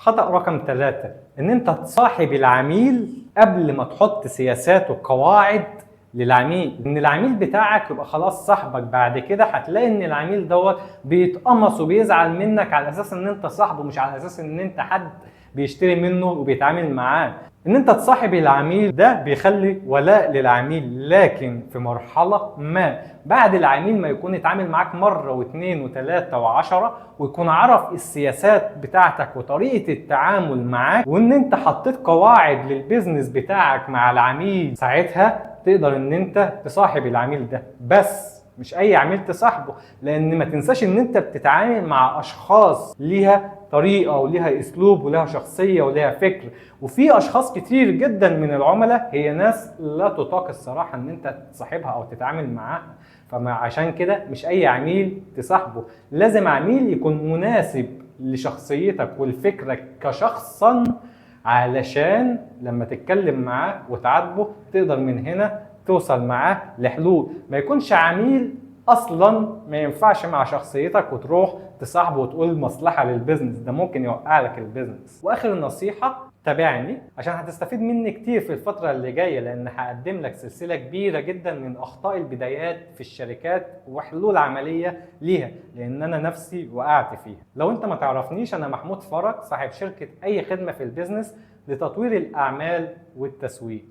خطأ رقم 3 ان انت تصاحب العميل قبل ما تحط سياسات وقواعد للعميل. ان العميل بتاعك يبقى خلاص صاحبك، بعد كده هتلاقي ان العميل دوت بيتقمص وبيزعل منك على اساس ان انت صاحبه، مش على اساس ان انت حد بيشتري منه وبيتعامل معاه. ان انت تصاحب العميل ده بيخلي ولاء للعميل، لكن في مرحلة ما بعد العميل ما يكون اتعامل معاك مرة واثنين وثلاثة وعشرة، ويكون عرف السياسات بتاعتك وطريقة التعامل معاك، وان انت حطيت قواعد للبيزنس بتاعك مع العميل، ساعتها تقدر ان انت تصاحب العميل ده. بس مش اي عميل تصاحبه، لان ما تنساش ان انت بتتعامل مع اشخاص ليها طريقة وليها اسلوب وليها شخصية وليها فكر. وفي اشخاص كتير جدا من العملاء هي ناس لا تطاق الصراحة ان انت تصاحبها او تتعامل معاها. عشان كده مش اي عميل تصاحبه، لازم عميل يكون مناسب لشخصيتك ولفكرك كشخصا، علشان لما تتكلم معاه وتعاتبه تقدر من هنا توصل معاه لحلول. ما يكونش عميل اصلا ما ينفعش مع شخصيتك وتروح تصاحبه وتقول مصلحة للبيزنس، ده ممكن يوقع لك البيزنس. واخر النصيحة، تابعني عشان هتستفيد مني كتير في الفترة اللي جاية، لان هقدم لك سلسلة كبيرة جدا من اخطاء البدايات في الشركات وحلول عملية ليها، لان انا نفسي وقعت فيها. لو انت ما تعرفنيش، انا محمود فرج، صاحب شركة اي خدمة في البيزنس لتطوير الاعمال والتسويق.